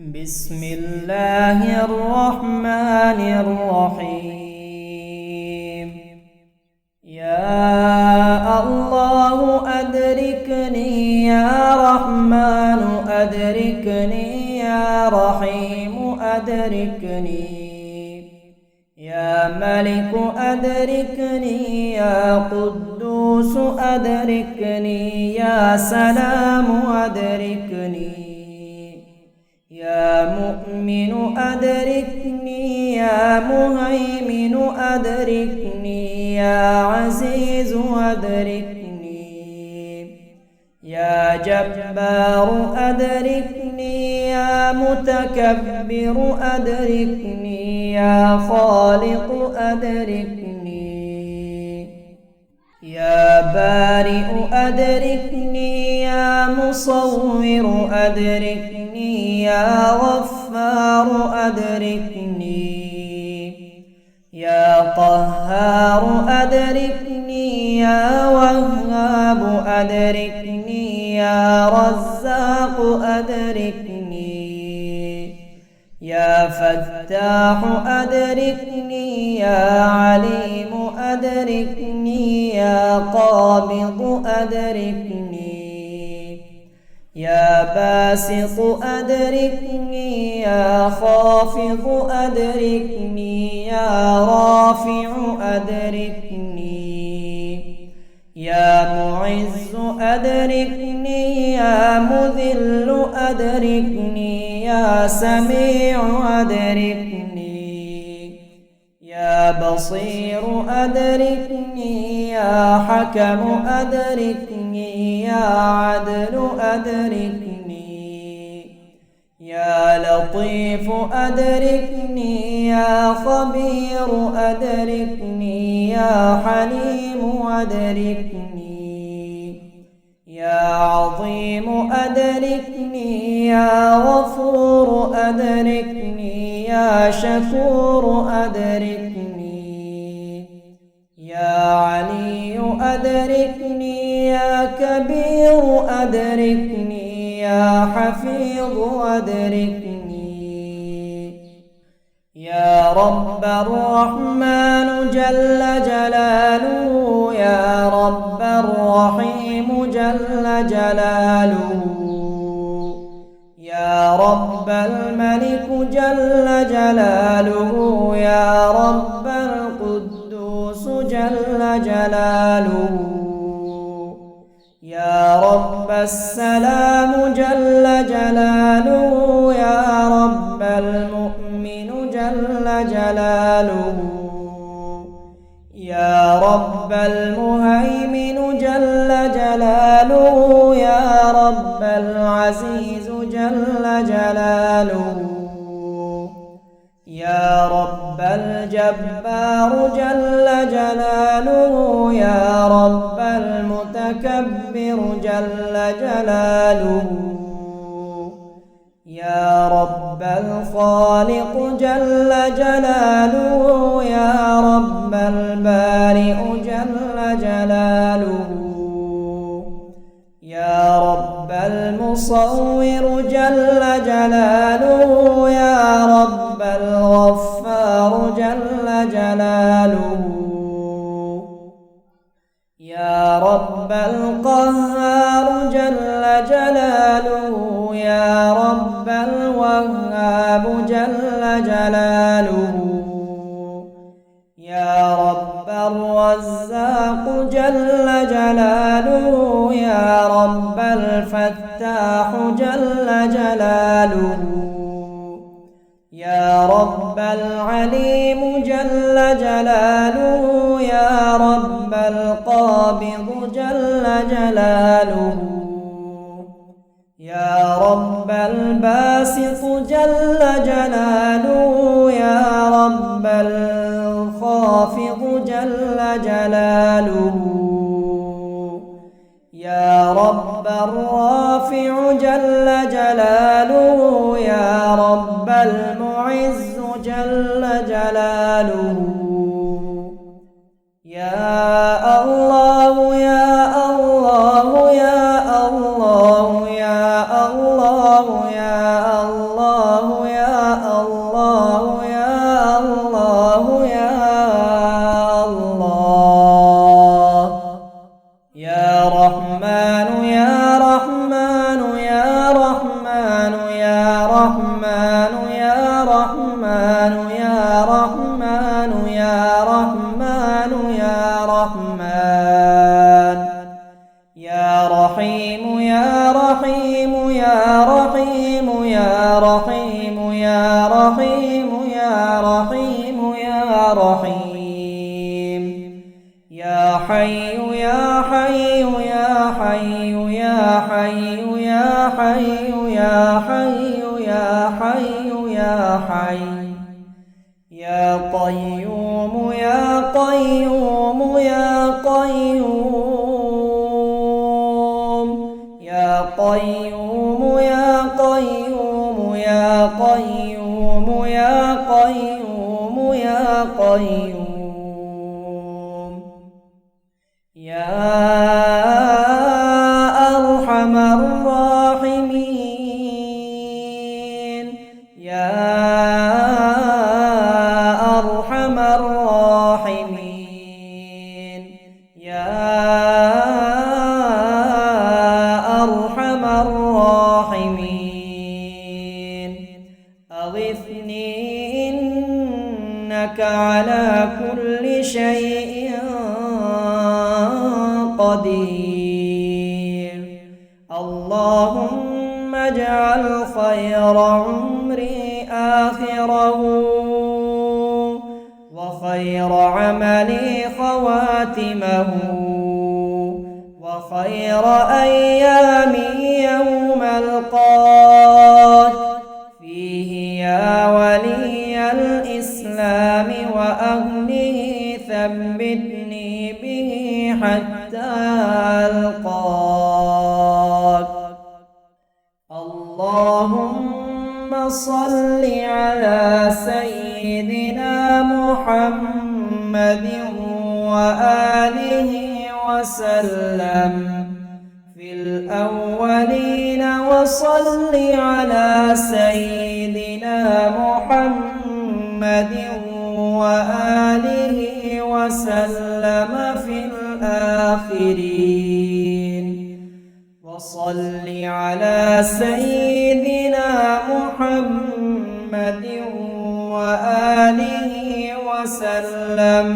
بسم الله الرحمن الرحيم. يا الله أدركني، يا رحمن أدركني، يا رحيم أدركني، يا ملك أدركني، يا قدوس أدركني، يا سلام أدركني، يا مؤمن أدركني، يا مهيمن أدركني، يا عزيز أدركني، يا جبار أدركني، يا متكبر أدركني، يا خالق أدركني، يا بارئ أدركني، يا مصور أدركني، يا غفار أدركني، يا قهار أدركني، يا وهاب أدركني، يا رزاق أدركني، يا فتاح أدركني، يا عليم أدركني، يا قابض أدركني، يا باسط أدركني، يا خافض أدركني، يا رافع أدركني، يا معز أدركني، يا مذل أدركني، يا سميع أدركني، يا بصير أدركني، يا حكم أدركني، يا عدل أدركني، يا لطيف أدركني، يا خبير أدركني، يا حليم أدركني، يا عظيم أدركني، يا غفور أدركني، يا شكور أدركني، يا علي أدركني، يا كبير أدركني، يا حفيظ أدركني، يا رب الرحمن جل جلاله، يا رب الرحيم جل جلاله، يا رب الملك جل جلاله، يا رب القدوس جل جلاله، يا رب السلام جل جلاله، يا رب المؤمن جل جلاله، يا رب المهيمن جل جلاله، يا رب العزيز جل جلاله، يا رب الجبار جل جلاله، يا رب المتكبر جل جلاله، يا رب الخالق جل جلاله، يا رب البارئ جل جلاله، يا رب المصور جل جلاله، يا رب الغفار جل جلاله، يا رب القهار جل جلاله، يا رب الوهاب جل جلاله، يا رب الرزاق جل جلاله، يا رب الفتاح جل جلاله، يا رب العليم جل جلاله، يا رب القابض جل جلاله، يا رب الباسط جل جلاله، يا رب الخافض جل جلاله، يا رب الرافع جل جلاله، يا رب المعز جل جلاله، يا الله يا الله يا الله يا الله يا الله يا رحمن يا رحمن يا رحمن يا رحمن يا رحمن يا رحيم يا رحيم يا رحيم يا رحيم يا رحيم يا رحيم يا رحيم يا حي يا حي يا حي يا حي يا حي يا حي يا حي يا حي يا قيوم يا قيوم يا قيوم يا قيوم يا قيوم يا قيوم يا قيوم يا قيوم يا أرحم الراحمين يا أرحم الراحمين يا أرحم الراحمين أغثني إنك على كل شيء قدير اللهم اجعل خير عمري آخره وخير عملي خواتمه وخير أيامي يوم ألقاك فيه يا ولي الإسلام وأهله ثبتني به حتى ألقاك اللهم صل على سيدنا محمد وآله وسلم في الأولين وصل على سيدنا محمد وآله وسلم في الآخرين وصل على سيدنا محمد وآله وسلم